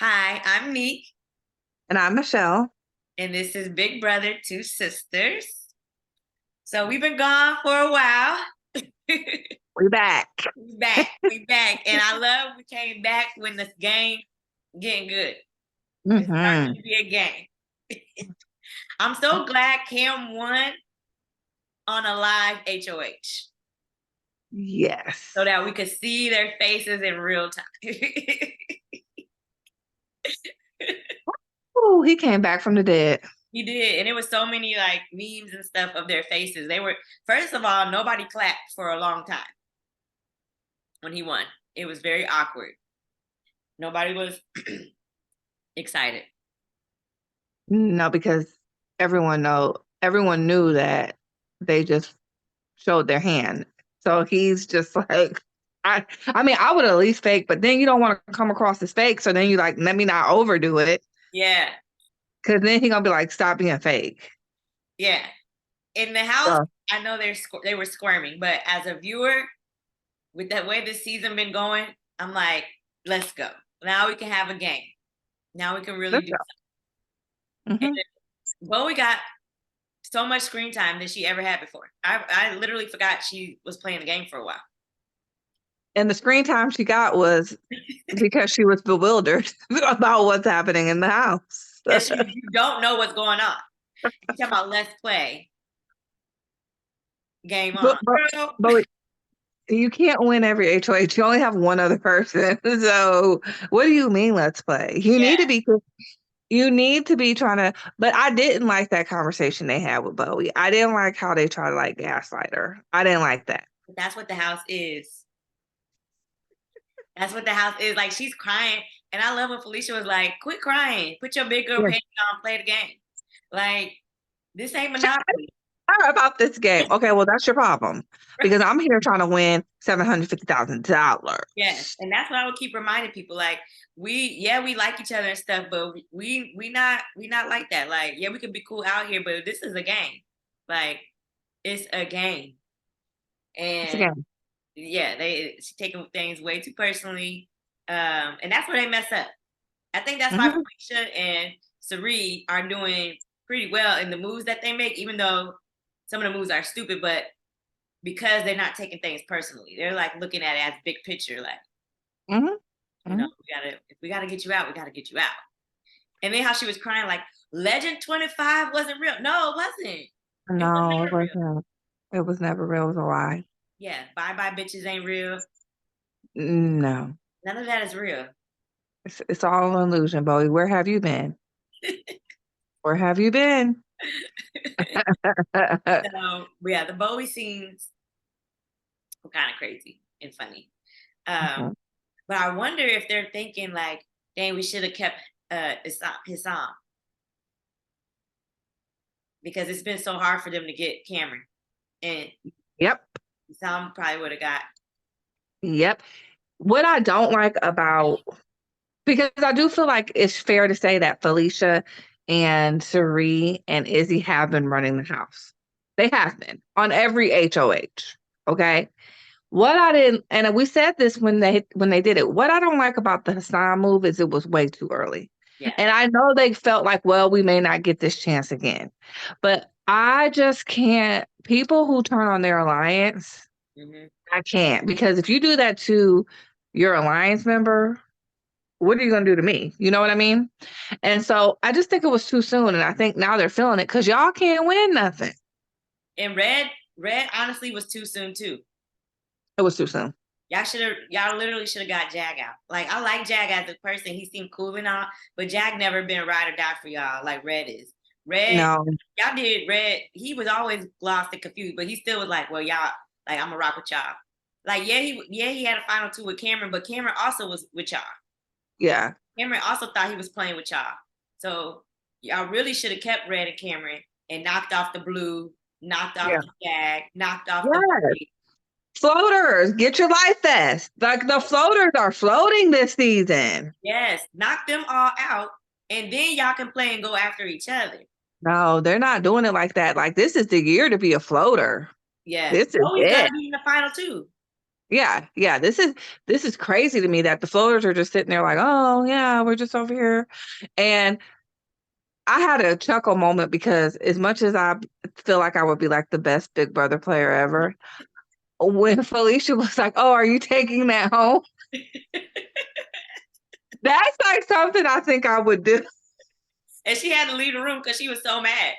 Hi, I'm Neek, And I'm Michelle. and this is Big Brother Two Sisters. So we've been gone for a while. we We back. we back, and I love we came back when this game getting good. It's starting Hmm. to be a game. I'm so glad Cam won on a live HOH so Yes. that we could see their faces in real time. Oh, he came back from the dead. He did, and it was so many like memes and stuff of their faces. They were first of all, nobody clapped for a long time when he won. It was very awkward. Nobody was excited. No, because everyone knew that they just showed their hand. So he's just like, I mean, I would at least fake, but then you don't want to come across as fake. So then you like, let me not overdo it. Yeah, Cause then he gonna be like, stop being fake. yeah. In the house, So I know they were squirming, but as a viewer, with that way this season been going, I'm like, let's go. Now we can have a game. Now we can really let's do go. something. Hmm. And Bowie got so much screen time than she ever had before. I literally forgot she was playing the game for a while. And the screen time she got was because she was bewildered about what's happening in the house. Because you don't know what's going on. You talking about let's play, game But, on. but, Girl. but you can't win every HOH. You only have one other person. So what do you mean, let's play? Yeah, You need to be trying to, but I didn't like that conversation they had with Bowie. I didn't like how they try to like gaslight her. I didn't like that. that's what the house is. That's what the house is. Like she's crying. And I love when Felicia was like, quit crying. Put your big girl Yeah. panties on, play the game. Like, this ain't Shut Monopoly. up about this game. Okay, well, that's your problem because I'm here trying to win $750,000. Yes. And that's what I would keep reminding people. Like, we like each other and stuff, but we not like that. Like, yeah, we could be cool out here, but this is a game. Like, it's a game. It's a And game. yeah, she's taking things way too personally. And that's where they mess up. I think that's why Hmm. Felicia and Sari are doing pretty well in the moves that they make, even though some of the moves are stupid, but because they're not taking things personally. They're like looking at it as big picture, like, Hmm. Hmm. we gotta get you out, we gotta get you out. And then how she was crying, like, Legend 25 wasn't real. No, it wasn't. It was No, it never real. wasn't. It was never real. It was a lie. Yeah, bye bye bitches ain't real. No, None of that is real. it's all an illusion, Bowie. Where have you been? Where have you been? So yeah, the Bowie scenes were kind of crazy and funny. Um, Mhm. but I wonder if they're thinking like, dang, we should have kept Hissam because it's been so hard for them to get Cameron, and Yep. Hissam probably would have got. Yep. What I don't like about, because I do feel like it's fair to say that Felicia and Sari and Izzy have been running the house. They have been on every HOH. Okay. What I didn't, and we said this when they did it. What I don't like about the Hassan move is it was way too early. Yeah. And I know they felt like, well, we may not get this chance again. But I just can't. People who turn on their alliance, Hmm. I can't, because if you do that to your alliance member, what are you gonna do to me? You know what I mean? And so I just think it was too soon, and I think now they're feeling it because y'all can't win nothing. And Red honestly was too soon too. It was too soon. Y'all literally should have got Jag out. Like I like Jag as a person, he seemed cool and all, but Jag never been ride or die for y'all like Red is. Red, No, y'all did Red. He was always lost and confused, but he still was like, well, y'all, like I'm gonna rock with y'all. Like he had a final two with Cameron, but Cameron also was with y'all. yeah, Cameron also thought he was playing with y'all. So y'all really should have kept Red and Cameron and knocked off the Blue, knocked off yeah, the Jag, knocked off the yeah. Bobby. Floaters, get your life vest. Like the floaters are floating this season. Yes, knock them all out, and then y'all can play and go after each other. No, they're not doing it like that. Like this is the year to be a floater. Yes, This is always got it. to be in the final two. Yeah. This is crazy to me that the floaters are just sitting there like, oh yeah, we're just over here. And I had a chuckle moment because as much as I feel like I would be like the best Big Brother player ever, when Felicia was like, "Oh, are you taking that home?" That's like something I think I would do. And she had to leave the room because she was so mad.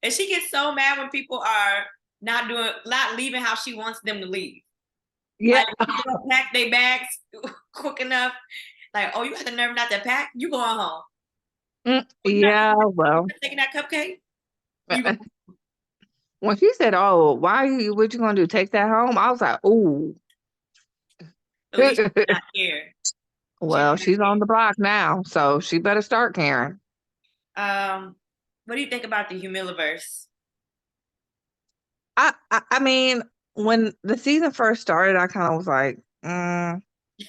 And she gets so mad when people are not leaving how she wants them to leave. Yeah. Like people don't pack their bags quick enough. Like, oh, you had the nerve not to pack? You going home? Oh, Yeah, you well, not taking that cupcake? You go, when she said, "Oh, why are you? What you gonna do? Take that home?" I was like, "Ooh." Alicia did not care. She did Well, not she's on the block now, so she better start caring. care. What do you think about the Humiliverse? I mean, when the season first started, I kind of was like, I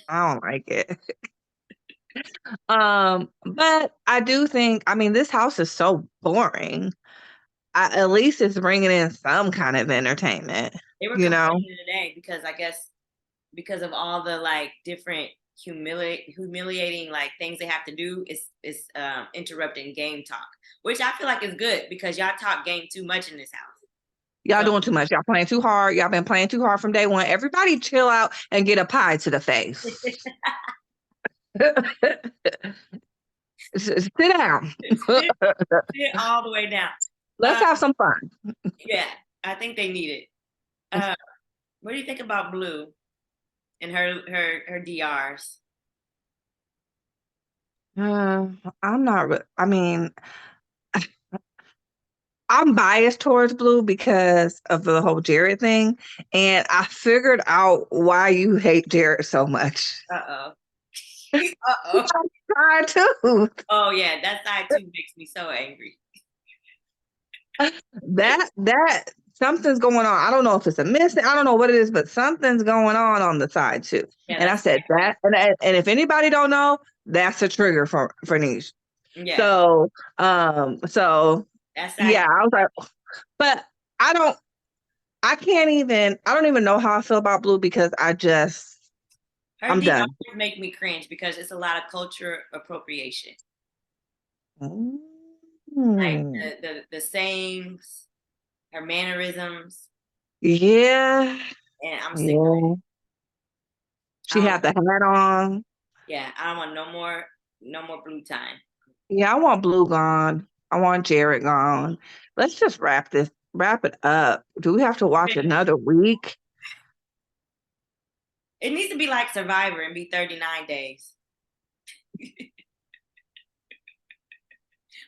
don't like it. But I do think, I mean, this house is so boring. At least it's bringing in some kind of entertainment, They were you know? complaining today because I guess because of all the like different humiliating like things they have to do is interrupting game talk, which I feel like is good because y'all talk game too much in this house. Y'all So doing too much. Y'all playing too hard. Y'all been playing too hard from day one. Everybody chill out and get a pie to the face. Sit down. sit, sit all the way down. Let's Uh, have some fun. yeah, I think they need it. Uh, what do you think about Blue and her DRs? Uh, I'm not, I mean, I'm biased towards Blue because of the whole Jared thing. And I figured out why you hate Jared so much. Uh oh. Uh oh. I too. Oh yeah, that side too makes me so angry. That something's going on. I don't know if it's a missing. I don't know what it is, but something's going on the side too. Yeah, And I that's said that, and if anybody don't know, that's a trigger for Niche. yeah, So that's yeah, side. I was like, but I don't. I can't even. I don't even know how I feel about Blue because Her I'm done. DRs make me cringe because it's a lot of culture appropriation. Like Mm. the sayings, her mannerisms, Yeah, and I'm sick of it. yeah. I She don't, had the hat on. yeah, I don't want no more Blue time. Yeah, I want Blue gone. I want Jared gone. Let's just wrap it up. Do we have to watch another week? It needs to be like Survivor and be 39 days.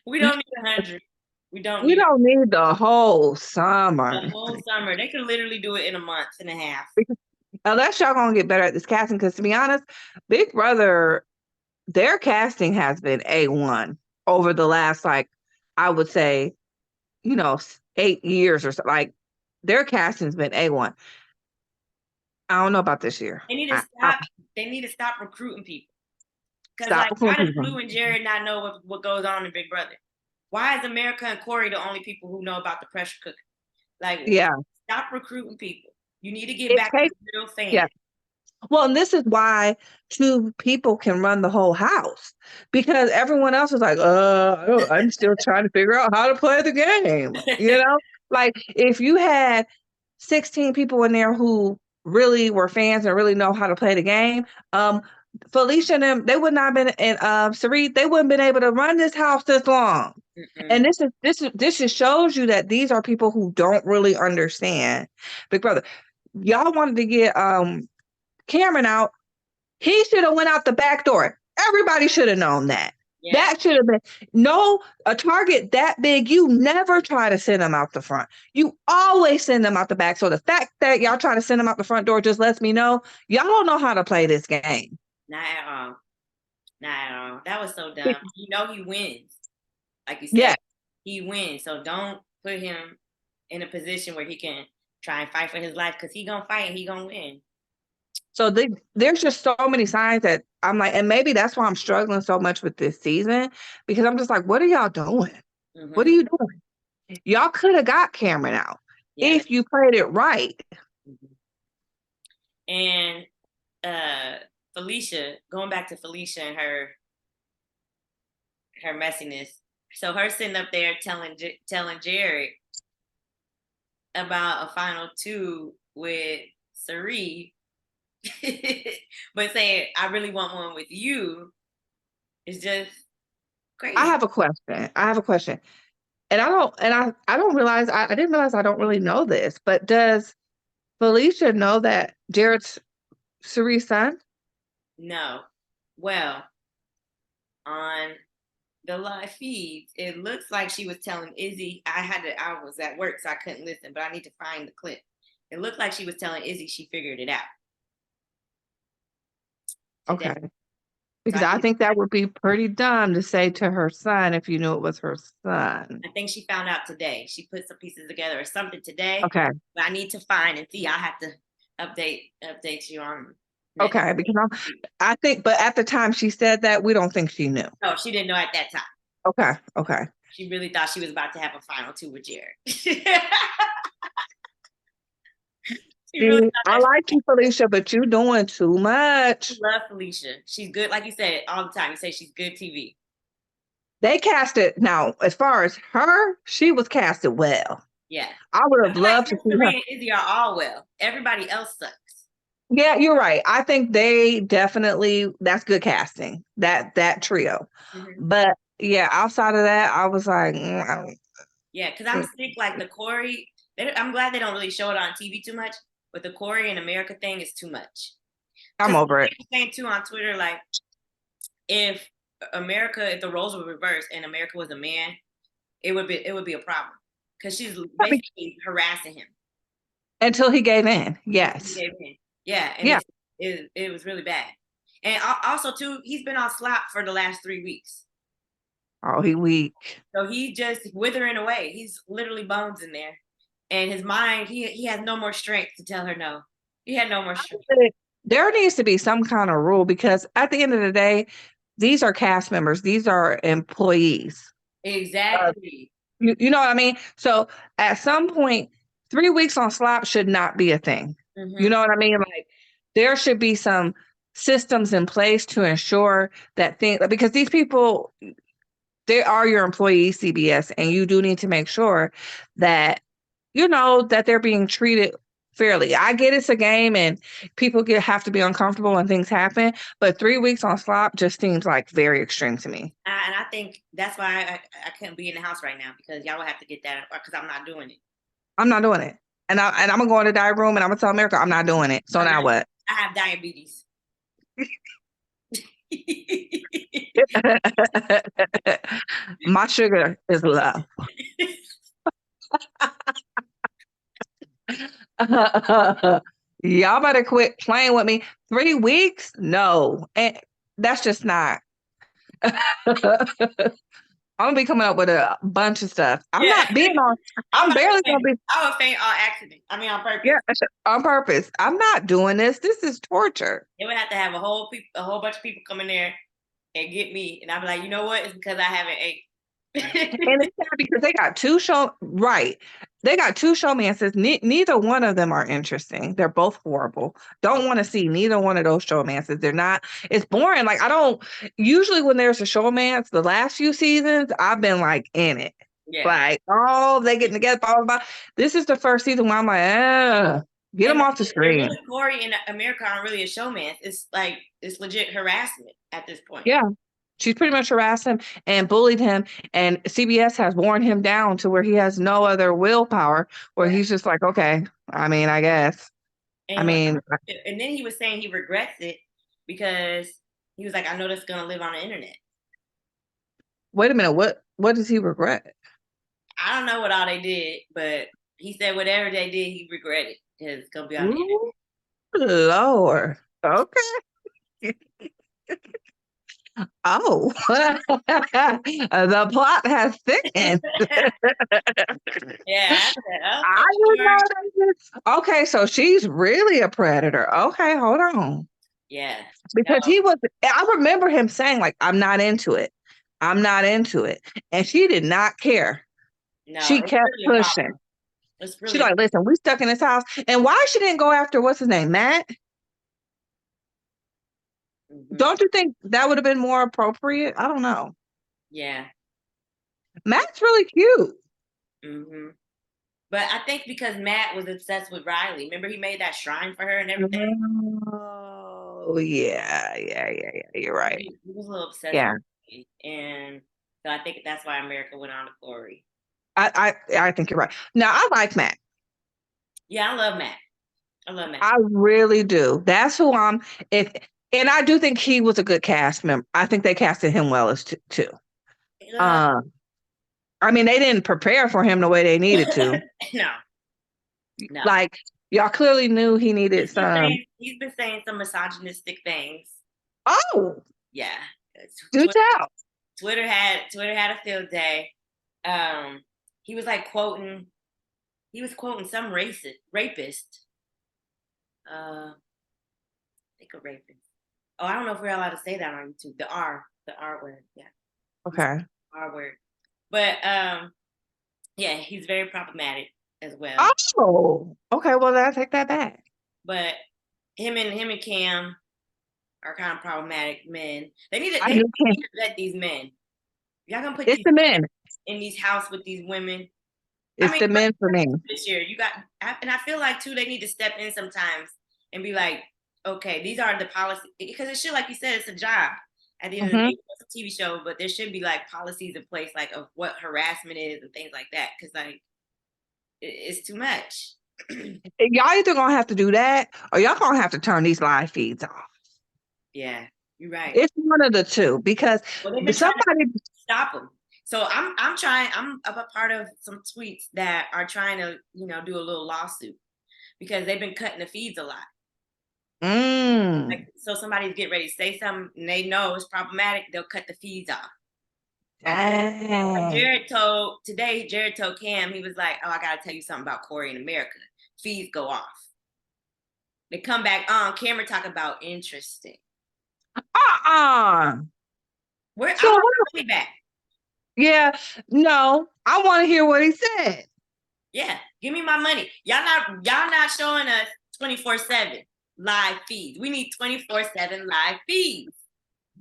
We don't need 100. We don't We need don't need the whole summer. the whole summer. They could literally do it in a month and a half. Unless y'all gonna get better at this casting, because to be honest, Big Brother, their casting has been A1 over the last, like, I would say, 8 years or so. Like, their casting's been A1. I don't know about this year. They need to I stop. They need to stop recruiting people. Because stop like, how recruiting does people. Blue and Jared not know what goes on in Big Brother? Why is America and Corey the only people who know about the pressure cooker? Like, Yeah, stop recruiting people. You need to get it back to takes. real Yeah. fans. Well, and this is why two people can run the whole house because everyone else is like, I'm still trying to figure out how to play the game. Like if you had 16 people in there who really were fans and really know how to play the game, Felicia and them, they would not have been, and Sarit, they wouldn't been able to run this house this long. And Mm-mm. this just shows you that these are people who don't really understand Big Brother. Y'all wanted to get Cameron out, he should have went out the back door. Everybody should have known that. Yeah. That should have been no a target that big. You never try to send them out the front. You always send them out the back. So the fact that y'all try to send them out the front door just lets me know y'all don't know how to play this game. Not at all. Not at all. That was so dumb. You know he wins. Like you said, Yeah. he wins. So don't put him in a position where he can try and fight for his life because he gonna fight and he gonna win. So there's just so many signs that I'm like, and maybe that's why I'm struggling so much with this season because I'm just like, what are y'all doing? What are Mm-hmm. you doing? Y'all could have got Cameron out Yeah. if you played it right. Mhm. And Felicia, going back to Felicia and her messiness. So her sitting up there telling Jared about a final two with Sari, but saying I really want one with you is just I crazy. have a question. I have a question. And I don't realize I didn't realize I don't really know this, but does Felicia know that Jared's Cerie's son? No. Well, on the live feeds, it looks like she was telling Izzy. I was at work, so I couldn't listen, but I need to find the clip. It looked like she was telling Izzy she figured it out today. Okay. So Because I think that would be pretty dumb to say to her son if you knew it was her son. I think she found out today. She put some pieces together or something today. Okay. But I need to find and see. I have to update you on next. Okay. Because I think, but at the time she said that, we don't think she knew. No, she didn't know at that time. Okay. Okay. She really thought she was about to have a final two with Jared. she really See, thought I that. like you, Felicia, but you're doing too much. She love Felicia. She's good, like you said all the time. You say she's good TV. They casted now, as far as her, she was casted well. Yeah, I would I have feel like loved to see her. Serena and Izzy are all well. Everybody else sucks. Yeah, you're right. I think they definitely that's good casting. That trio. Mm-hmm. But yeah, outside of that, I was like, I don't Yeah, because I'm sick. Like the Corey, I'm glad they don't really show it on TV too much. But the Corey and America thing is too much. I'm Because over they it. were saying too on Twitter, like if if the roles were reversed and America was a man, it would be a problem because she's basically harassing him. Until he gave in. Until he Yes. gave in. Yeah, and Yeah. it was really bad. And also too, he's been on slap for the last 3 weeks. Oh, he weak. So he just withering away. He's literally bones in there. And his mind, he has no more strength to tell her no. He had no more strength. There needs to be some kind of rule because at the end of the day, these are cast members, these are employees. Exactly. You know what I mean? So at some point, 3 weeks on slap should not be a thing. You Mm-hmm. know what I mean? Like there should be some systems in place to ensure that thing because these people, they are your employees, CBS, and you do need to make sure that that they're being treated fairly. I get it's a game and people have to be uncomfortable and things happen, but 3 weeks on slop just seems like very extreme to me. And I think that's why I couldn't be in the house right now because y'all would have to get that because I'm not doing it. I'm not doing it. And I'm gonna go in the dive room and I'm gonna tell America I'm not doing it. So now what? I have diabetes. My sugar is low. Y'all better quit playing with me. 3 weeks? No. And that's just not. I'm gonna be coming up with a bunch of stuff. I'm Yeah. not being on. I'm barely gonna be. I would faint on accident. I mean, on purpose. Yeah, on purpose. I'm not doing this. This is torture. They would have to have a whole bunch of people come in there and get me, and I'd be like, you know what? It's because I haven't ate. And it's sad because they got two show right. They got two showmances. Neither one of them are interesting. They're both horrible. Don't want to see neither one of those showmances. They're not. It's boring. Like I don't. Usually when there's a showmance, the last few seasons, I've been like in it. Yeah. Like oh, they getting together. Blah, blah, blah. This is the first season where I'm like, get them off the screen. Really, Corey in America aren't really a showman. It's like it's legit harassment at this point. Yeah. She's pretty much harassed him and bullied him. And CBS has worn him down to where he has no other willpower, where he's just like, okay, I mean, I guess. And and then he was saying he regrets it because he was like, I know that's gonna live on the internet. Wait a minute, what does he regret? I don't know what all they did, but he said whatever they did, he regretted because it's gonna be on the internet. Lord. Okay. Oh, the plot has thickened. Yeah, I didn't know that. Okay, so she's really a predator. Okay, hold on. Yeah, because he was. I remember him saying, "Like I'm not into it. I'm not into it," and she did not care. No, she kept really pushing. really She's like, "Listen, we stuck in this house, and why she didn't go after what's his name, Matt?" Hmm. Don't you think that would have been more appropriate? I don't know. Yeah. Matt's really cute. Hmm. But I think because Matt was obsessed with Riley, remember he made that shrine for her and everything. Oh, yeah. You're right. He was a little obsessed Yeah. with me, and so I think that's why America went on to Corey. I think you're right. Now, I like Matt. Yeah, I love Matt. I love Matt. I really do. That's who I'm if and I do think he was a good cast member. I think they casted him well as too. Uh, Um, I mean, they didn't prepare for him the way they needed to. no, no. Like, y'all clearly knew he needed some. He's been saying some misogynistic things. Oh, Yeah. do Twitter, tell. Twitter had a field day. Um, he was like quoting. He was quoting some rapist. I think a rapist. Oh, I don't know if we're allowed to say that on YouTube. The R word. Yeah, he's Okay. R word. But yeah, he's very problematic as well. Oh, okay. Well, then I take that back. But him and Cam are kind of problematic men. They need to I they knew him. need to vet these men. Y'all gonna put It's these the men. in these house with these women. I It's mean, the men for me. this year you got, and I feel like too they need to step in sometimes and be like, okay, these are the policies because it should, like you said, it's a job. At the end of the Hmm. day, it's a TV show, but there should be like policies in place, like of what harassment is and things like that, because like it's too much. Y'all either gonna have to do that, or y'all gonna have to turn these live feeds off. Yeah, you're right. It's one of the two because Well, they've been trying to somebody. stop them. So I'm trying. I'm a part of some tweets that are trying to do a little lawsuit because they've been cutting the feeds a lot. Like, Mm, so somebody's getting ready to say something and they know it's problematic, they'll cut the feeds off. Like dang. Jared told Cam, he was like, "Oh, I gotta tell you something about Corey in America." Feeds go off. They come back on camera talk about interesting. Uh-uh. Where I So want what? my money back. Yeah, no, I want to hear what he said. Yeah, give me my money. Y'all not showing us 24/7 live feeds. We need 24/7 live feeds.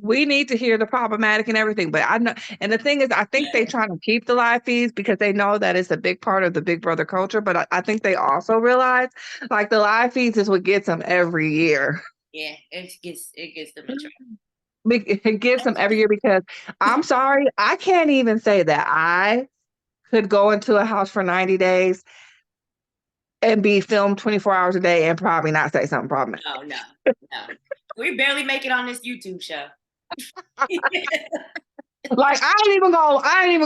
We need to hear the problematic and everything, but I know, and the thing is, I think they trying to keep the live feeds because they know that it's a big part of the Big Brother culture. But I think they also realize, like, the live feeds is what gets them every year. Yeah, it gets them in trouble. It gives them every year because I'm sorry, I can't even say that I could go into a house for 90 days and be filmed 24 hours a day and probably not say something problematic. No, no, no. We barely make it on this YouTube show. Like I ain't even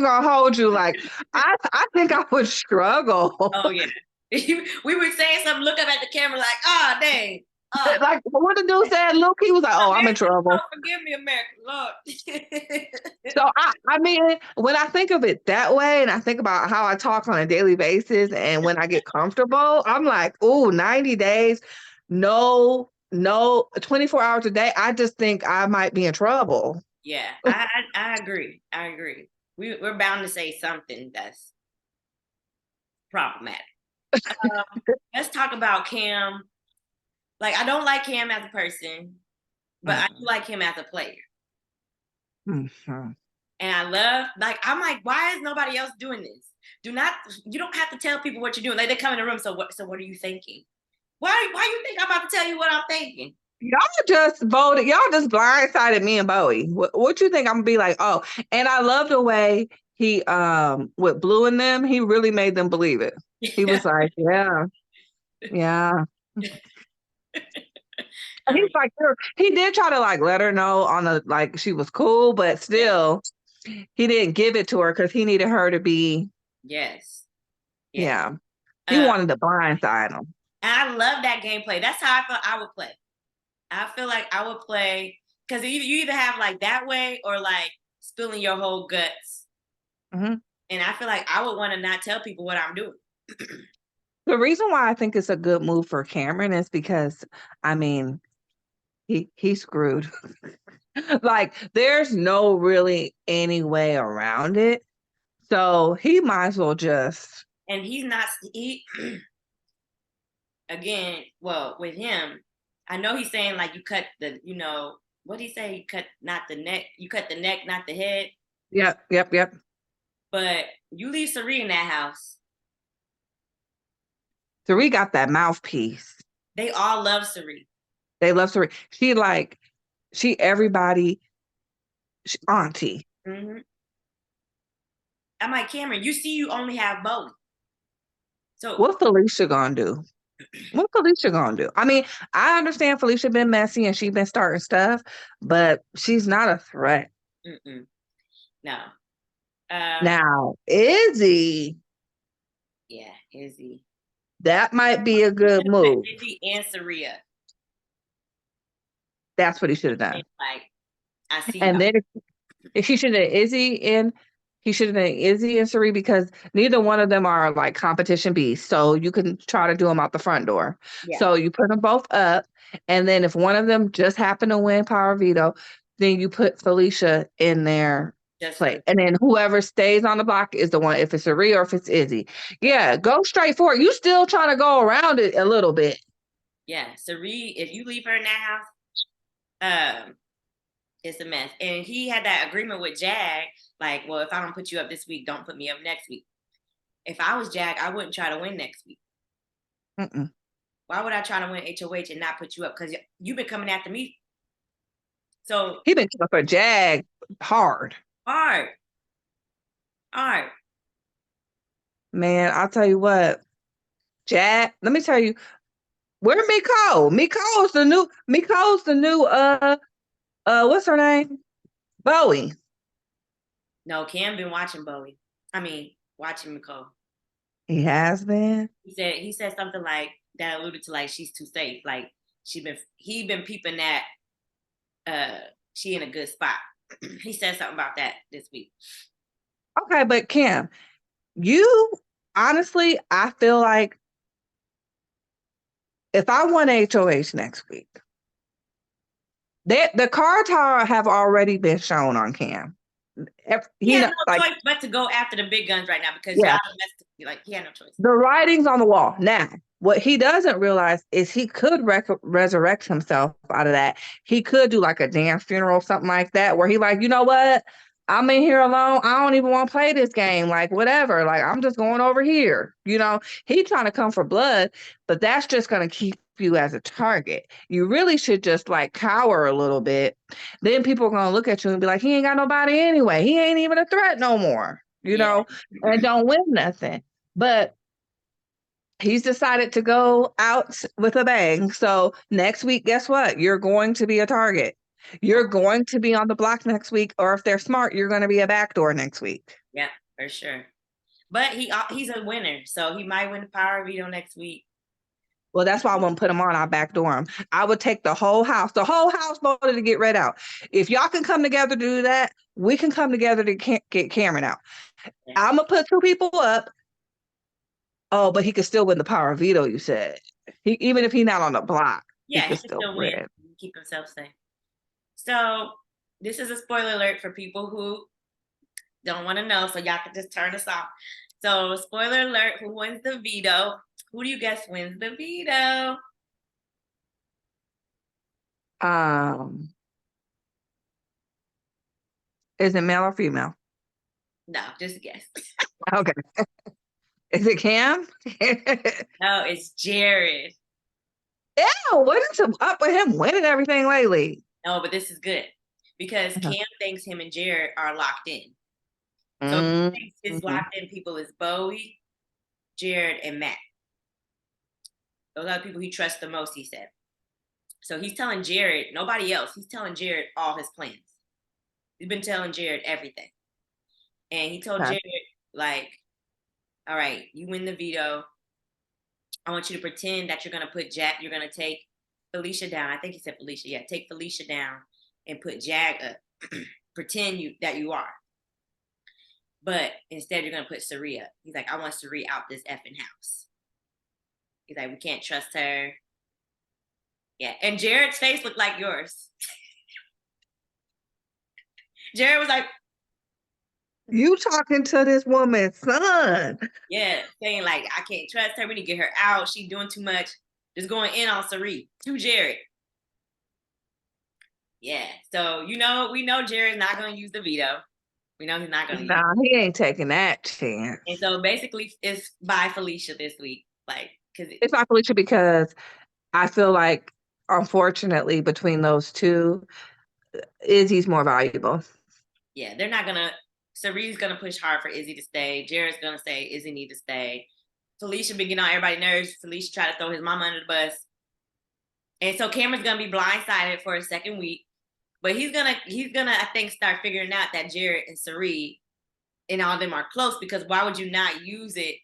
gonna hold you. Like I think I would struggle. Oh yeah. We were saying something, look up at the camera like, oh dang. Oh, Like what the dude said, Luke, he was like, "Oh, I'm in America, trouble." oh, forgive me, America, Lord. So I mean, when I think of it that way, and I think about how I talk on a daily basis, and when I get comfortable, I'm like, "Ooh, 90 days, no, 24 hours a day." I just think I might be in trouble. Yeah, I agree. I agree. We're bound to say something that's problematic. Let's talk about Cam. Like, I don't like Cam as a person, but I do like him as a player. Mhm. And I love, like, I'm like, why is nobody else doing this? You don't have to tell people what you're doing. Like, they come in the room, so what are you thinking? Why you think I'm about to tell you what I'm thinking? Y'all just voted. Y'all just blindsided me and Bowie. What you think I'm gonna be like? Oh, and I love the way he with Blue and them. He really made them believe it. He was like, yeah, yeah. And I he's mean, like, he did try to like let her know on the like she was cool, but yes, still, he didn't give it to her because he needed her to be. yes, yes. Yeah, he Uh, wanted to blindside him. and I love that gameplay. That's how I feel I would play. I feel like I would play because you either have like that way or like spilling your whole guts. Mhm. And I feel like I would want to not tell people what I'm doing. The reason why I think it's a good move for Cameron is because, I mean, he screwed. Like there's no really any way around it. So he might as well just And he's not he again, well, with him, I know he's saying like you cut the what do you say? You cut not the neck, you cut the neck, not the head. Yep. But you leave Sari in that house. Sari got that mouthpiece. They all love Sari. They love Sari. She everybody, auntie. Mm-hmm. I'm like, Cameron, you see, you only have Bowie. So What Felicia gonna do? What Felicia gonna do? I mean, I understand Felicia been messy and she been starting stuff, but she's not a threat. no. Now, Izzy, Yeah, Izzy. that might be a good move. Izzy and Saria. That's what he should have done. Like, I see. And then if he should have Izzy and he should have done Izzy and Sari because neither one of them are like competition beasts. So you can try to do them out the front door. Yeah. So you put them both up. And then if one of them just happened to win Power Veto, then you put Felicia in their play. And then whoever stays on the block is the one, if it's Sari or if it's Izzy. Yeah, go straight for it. You still trying to go around it a little bit. Yeah, Sari, if you leave her in that house, it's a mess. And he had that agreement with Jag, like, well, if I don't put you up this week, don't put me up next week. If I was Jag, I wouldn't try to win next week. Why would I try to win HOH and not put you up? Because you've been coming after me. So he been coming for Jag hard. Man, I'll tell you what, Jag, let me tell you, where Miko? Miko's the new what's her name? Bowie. No, Cam been watching Bowie. I mean, watching Miko. He has been. He said something like that alluded to like she's too safe. Like he been peeping that she in a good spot. He said something about that this week. Okay, but Cam, you honestly, I feel like if I won HOH next week, the cards have already been shown on Cam. He has no choice but to go after the big guns right now because y'all like he had no choice. The writing's on the wall. Now, what he doesn't realize is he could resurrect himself out of that. He could do like a dance funeral, something like that, where he like, you know what? I'm in here alone. I don't even want to play this game. Like, whatever. Like, I'm just going over here. You know, he trying to come for blood, but that's just going to keep you as a target. You really should just like cower a little bit. Then people are going to look at you and be like, he ain't got nobody anyway. He ain't even a threat no more, you know, and don't win nothing. But he's decided to go out with a bang. So next week, guess what? You're going to be a target. You're going to be on the block next week, or if they're smart, you're going to be a backdoor next week. Yeah, for sure. But he's a winner, so he might win the Power Veto next week. Well, that's why I wouldn't put him on. I backdoor him. I would take the whole house. The whole house voted to get Red out. If y'all can come together to do that, we can come together to get Cameron out. Yeah. I'm going to put 2 people up. Oh, but he could still win the Power Veto, you said. Even if he's not on the block, yeah, he can still win. Keep himself safe. So this is a spoiler alert for people who don't want to know, so y'all can just turn this off. So spoiler alert, who wins the veto? Who do you guess wins the veto? Is it male or female? No, just a guess. Okay. Is it Cam? No, it's Jared. Ew, what is up with him winning everything lately? No, but this is good because Cam thinks him and Jared are locked in. So he thinks his locked in people is Bowie, Jared, and Matt. Those are the people he trusts the most, he said. So he's telling Jared, nobody else, he's telling Jared all his plans. He's been telling Jared everything. And he told Jared, like, all right, you win the veto. I want you to pretend that you're going to put you're going to take Felicia down. I think he said Felicia. Yeah, take Felicia down and put Jag up. Pretend that you are. But instead, you're going to put Sari up. He's like, I want Sari out this effing house. He's like, we can't trust her. Yeah. And Jared's face looked like yours. Jared was like, you talking to this woman's son. Yeah, saying like, I can't trust her. We need to get her out. She's doing too much. Just going in on Sari to Jared. Yeah. So we know Jared's not going to use the veto. We know he's not going to use. Nah, he ain't taking that chance. And so basically, it's by Felicia this week, like because It's not Felicia because I feel like, unfortunately, between those two, Izzy's more valuable. yeah, they're not gonna. Cerie's gonna push hard for Izzy to stay. Jared's gonna say Izzy need to stay. Felicia been getting on everybody's nerves. Felicia tried to throw his mama under the bus, and so Cameron's gonna be blindsided for a second week. But he's gonna I think start figuring out that Jared and Cerie and all of them are close because why would you not use it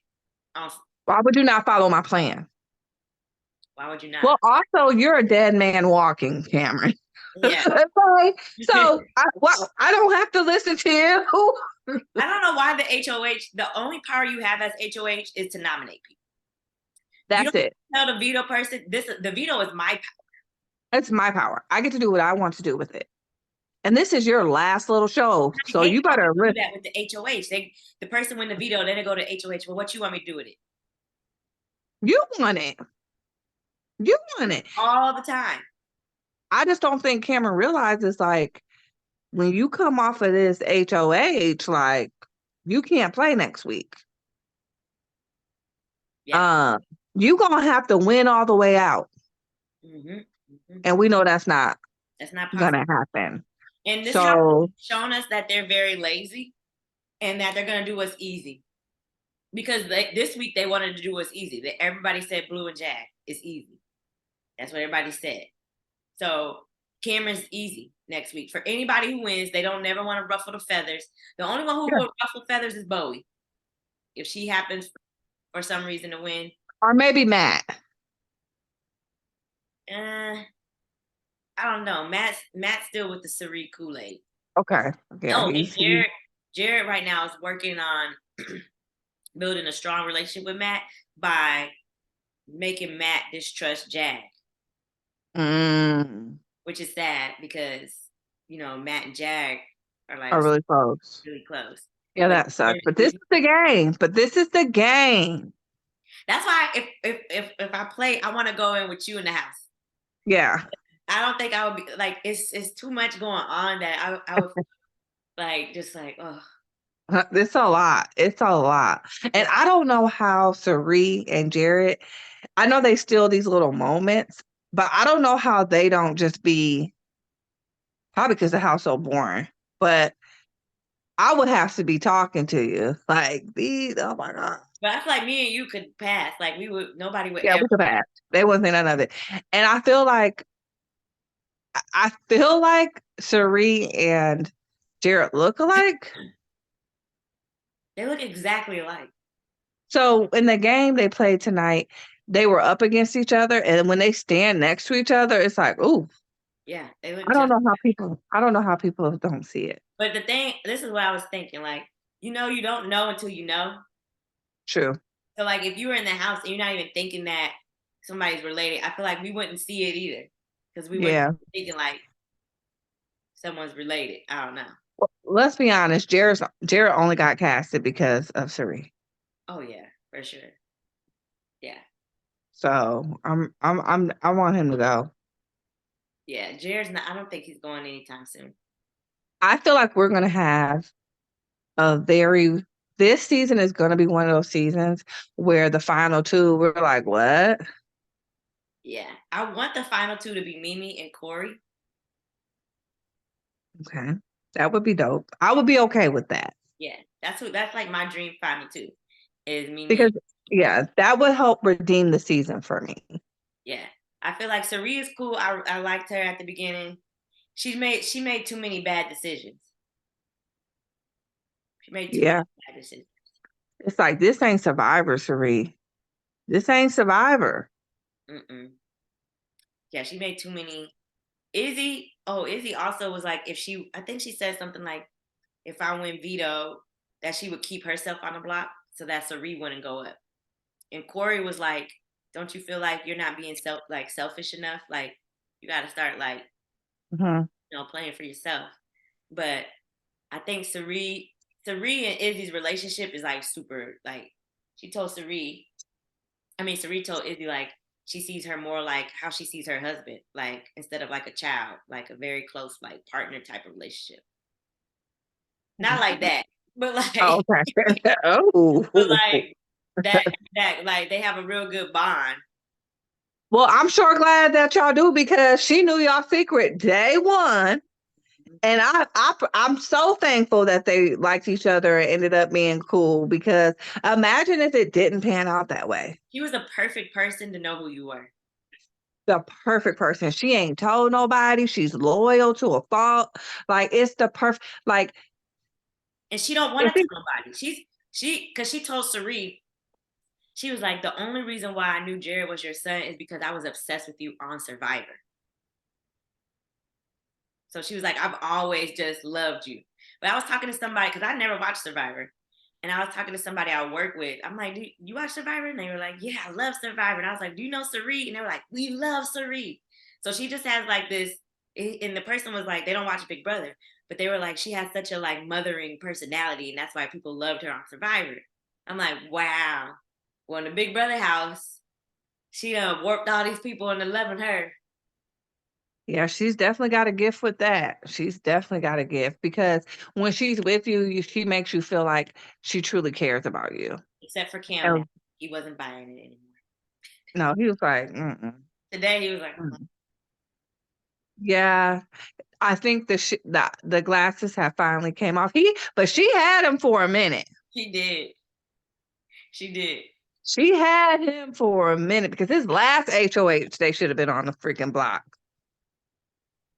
on? Why would you not follow my plan? Why would you not? Well, also, you're a dead man walking, Cameron. Yeah. Okay. So, I don't have to listen to you. I don't know why the HOH. The only power you have as HOH is to nominate people. You That's don't it. tell the veto person. The veto is my power. It's my power. I get to do what I want to do with it. And this is your last little show. I So hate you how better people do that with the HOH. The person win the veto, then they go to HOH. Well, what you want me to do with it? you want it. You want it. All the time. I just don't think Cameron realizes like when you come off of this HOH, like you can't play next week. Yeah. You gonna have to win all the way out. And we know that's not That's not possible. gonna happen. And this house So has shown us that they're very lazy and that they're gonna do what's easy. Because this week they wanted to do what's easy. Everybody said Blue and Jack is easy. That's what everybody said. So Cameron's easy next week. For anybody who wins, they don't never want to ruffle the feathers. The only one who will ruffle feathers is Bowie. If she happens for some reason to win. Or maybe Matt. I don't know. Matt's still with the Cerie Kool-Aid. Okay. Yeah, No, and Jared right now is working on building a strong relationship with Matt by making Matt distrust Jag. Which is sad because Matt and Jag are like really close. really close. Yeah, that sucks. But this is the game. That's why if I play, I want to go in with you in the house. Yeah. I don't think I would be like it's too much going on that I would like just like oh. It's a lot. It's a lot. And I don't know how Cerie and Jared, I know they steal these little moments, but I don't know how they don't just be probably because the house so boring. But I would have to be talking to you. Like these, oh my God. But I feel like me and you could pass. Like nobody would Yeah, ever we could pass. They wasn't none of it. And I feel like Cerie and Jared look alike. They look exactly alike. So in the game they played tonight, they were up against each other, and when they stand next to each other, it's like, ooh. Yeah, they look. I don't know how people don't see it. But this is what I was thinking. Like, you don't know until you know. True. So, like, if you were in the house and you're not even thinking that somebody's related, I feel like we wouldn't see it either because we wouldn't be thinking like someone's related. I don't know. Well, let's be honest. Jared only got casted because of Cerie. Oh yeah, for sure. Yeah. So I want him to go. Yeah, Jared's not. I don't think he's going anytime soon. I feel like we're gonna have this season is gonna be one of those seasons where the final two we're like, what? Yeah, I want the final two to be Mimi and Corey. Okay, that would be dope. I would be okay with that. Yeah, that's like my dream final two is Mimi. Because that would help redeem the season for me. Yeah, I feel like Cerie is cool. I liked her at the beginning. She made too many bad decisions. She made too many bad decisions. It's like this ain't Survivor, Cerie. This ain't Survivor. Yeah, she made too many. Izzy also was like, I think she said something like, if I win veto, that she would keep herself on the block so that Cerie wouldn't go up. And Corey was like, don't you feel like you're not being selfish enough? Like you got to start like, playing for yourself. But I think Cerie and Izzy's relationship is like super, like Cerie told Izzy like, she sees her more like how she sees her husband, like instead of like a child, like a very close like partner type of relationship. Not like that, but Oh, like okay. but Oh. like that like they have a real good bond. Well, I'm sure glad that y'all do because she knew y'all secret day one. And I'm so thankful that they liked each other and ended up being cool because imagine if it didn't pan out that way. She was a perfect person to know who you were. The perfect person. She ain't told nobody. She's loyal to a fault. Like it's the perfect. Like And she don't want if to it, tell nobody. She because she told Sari, she was like, the only reason why I knew Jared was your son is because I was obsessed with you on Survivor. So she was like, I've always just loved you. But I was talking to somebody because I never watched Survivor. And I was talking to somebody I work with. I'm like, do you watch Survivor? And they were like, yeah, I love Survivor. And I was like, do you know Sari? And they were like, we love Sari. So she just has like this, and the person was like, they don't watch Big Brother, but they were like, she has such a like mothering personality. And that's why people loved her on Survivor. I'm like, wow. Well, in the Big Brother house, she warped all these people into loving her. yeah, she's definitely got a gift with that. She's definitely got a gift because when she's with you, she makes you feel like she truly cares about you. Except for Cam now. And He wasn't buying it anymore. no, he was like, mm-mm, Today he was like, mm. Yeah, I think the glasses have finally came off. But she had him for a minute. she did. She did. She had him for a minute because his last HOH, they should have been on the freaking block.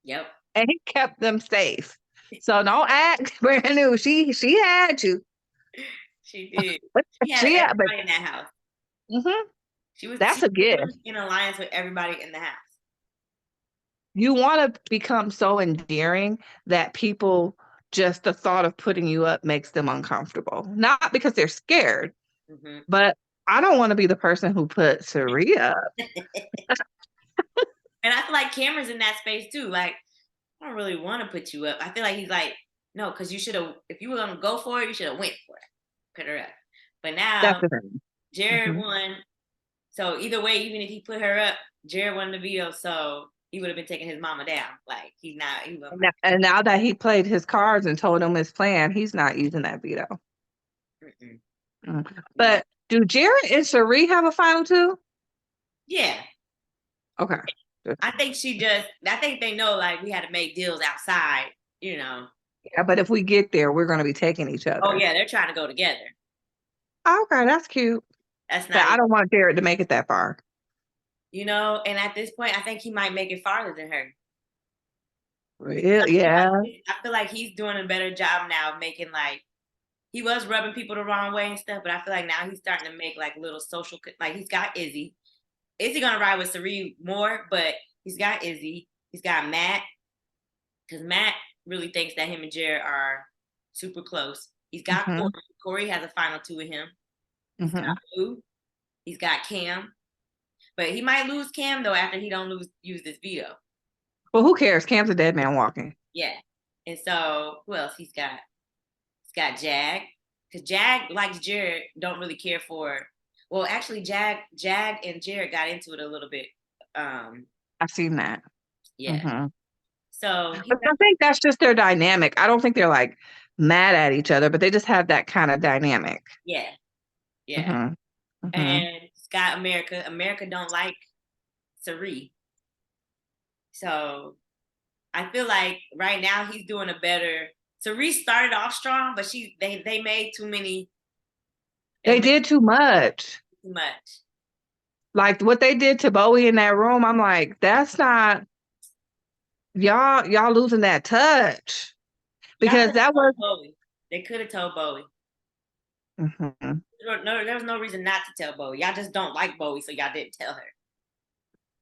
Yep. And he kept them safe. So don't act brand new. She had you. She did. But She had but everybody in that house. mhm, She that's a gift. was in alliance with everybody in the house. You want to become so endearing that people just the thought of putting you up makes them uncomfortable. Not because they're scared, Hmm. but I don't want to be the person who put Saria up. And I feel like Cameron's in that space too. Like, I don't really want to put you up. I feel like he's like, no, because you should have, if you were gonna go for it, you should have went for it. Put her up. But That's now the thing. Jared Mhm. won. So either way, even if he put her up, Jared won the veto. So he would have been taking his mama down. Like he's not. He wasn't. And now that he played his cards and told him his plan, he's not using that veto. Mm-mm. Mm. No. But do Jared and Cherie have a final two? Yeah. Okay. I think she just. I think they know like we had to make deals outside. You know. Yeah, but if we get there, we're going to be taking each Oh other. yeah, they're trying to go together. Okay, that's cute. That's But not I it. don't want Jared to make it that far. And at this point, I think he might make it farther than her. Real, yeah. I feel like he's doing a better job now of making like he was rubbing people the wrong way and stuff, but I feel like now he's starting to make like little social like he's got Izzy. Izzy gonna ride with Sari more, but he's got Izzy. He's got Matt because Matt really thinks that him and Jared are super close. He's got Corey. Hmm. Corey has a final two with him. He's got Hmm. Lou. He's got Cam, but he might lose Cam though after he don't use this veto. Well, who cares? Cam's a dead man walking. Yeah. And so who else he's got? He's got Jag. Because Jag, like Jared, don't really care for. Well, actually, Jag and Jared got into it a little bit. I've seen that. Yeah. Hmm. So he But got, I think that's just their dynamic. I don't think they're like mad at each other, but they just have that kind of dynamic. yeah, yeah. Hmm. Hmm. And Scott America. America don't like Sari. So I feel like right now he's doing a better. Sari started off strong, but they made too many. They They made did too much. too much. Like what they did to Bowie in that room, I'm like, that's not y'all losing that touch Y'all because could have that was told Bowie. They could have told Bowie. mhm. No, there was no reason not to tell Bowie. Y'all just don't like Bowie, so y'all didn't tell her.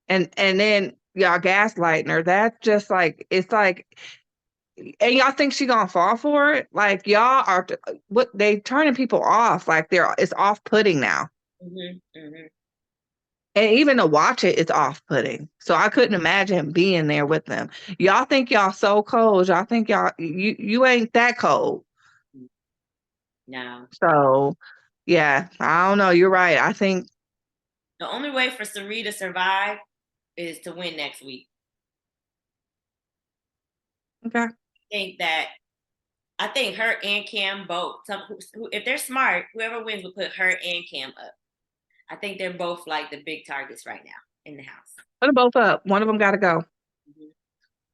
And then y'all gaslighting her. That's just like it's like, and y'all think she gonna fall for it? Like y'all are what they turning people off. Like it's off putting now. Hmm. Hmm. And even to watch it, it's off-putting. So I couldn't imagine being there with them. Y'all think y'all so cold. Y'all think you ain't that cold. No. So yeah, I don't know. You're right. I think The only way for Sari to survive is to win next week. Okay. I think her and Cam both. If they're smart, whoever wins will put her and Cam up. I think they're both like the big targets right now in the house. Put them both up. One of them got to go. Mm-hmm.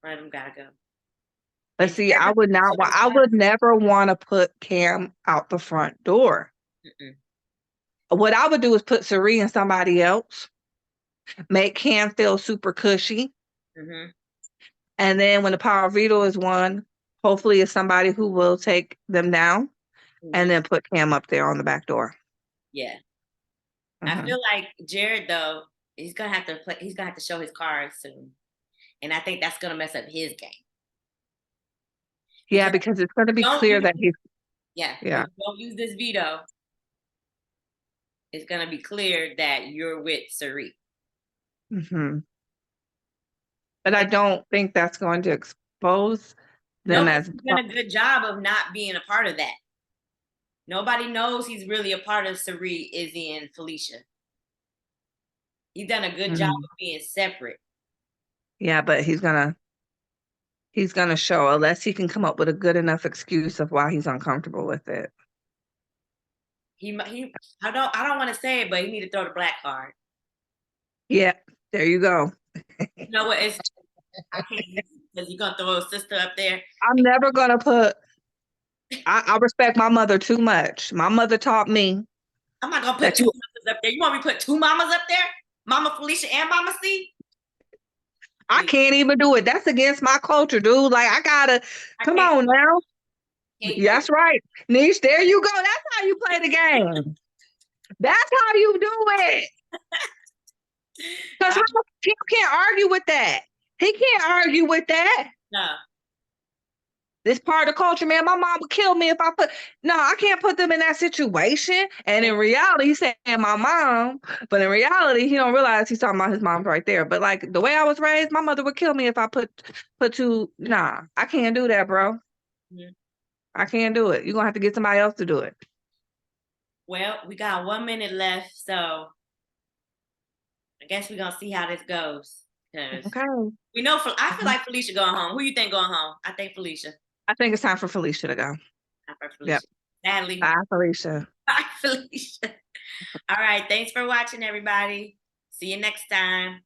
One of them gotta go. Let's And see. I would not. I would never want to put Cam out the front door. Mm-mm. What I would do is put Sari and somebody else, make Cam feel super cushy, Mm-hmm. and then when the power of veto is won, hopefully it's somebody who will take them down, Mm-hmm. and then put Cam up there on the back door. Yeah. I Mm-hmm. feel like Jared though, he's gonna have to play. He's gonna have to show his cards soon, and I think that's gonna mess up his game. Yeah, because it's going to be clear that he's. Yeah. Yeah. If you don't use this veto, it's gonna be clear that you're with Sari. Mm-hmm. But I don't think that's going to expose them No, as. he's done a good job of not being a part of that. Nobody knows he's really a part of Sari, Izzy, and Felicia. He's done a good job of being separate. Yeah, but he's gonna show, unless he can come up with a good enough excuse of why he's uncomfortable with it. I don't want to say it, but he need to throw the black card. Yeah, there you go. You know what? I can't use it because you're gonna throw a sister up there. I'm never gonna put. I respect my mother too much. My mother taught me. I'm not gonna put two mamas up there. You want me to put two mamas up there? Mama Felicia and Mama C? I can't even do it. That's against my culture, dude. Like I gotta come on now. That's right. Niche, there you go. That's how you play the game. That's how you do it. Because he can't argue with that. He can't argue with that. No. This part of the culture, man. My mom would kill me if I put. No, I can't put them in that situation. And in reality, he's saying my mom, but in reality, he don't realize he's talking about his mom's right there. But like the way I was raised, my mother would kill me if I put two. Nah, I can't do that, bro. Mm-hmm. I can't do it. You're gonna have to get somebody else to do it. Well, we got 1 minute left, so I guess we're gonna see how this goes. Okay. We know. I feel like Felicia going home. Who you think going home? I think Felicia. I think it's time for Felicia to go. Time for Felicia. Yep. Sadly. Bye, Felicia. Bye, Felicia. All right. Thanks for watching, everybody. See you next time.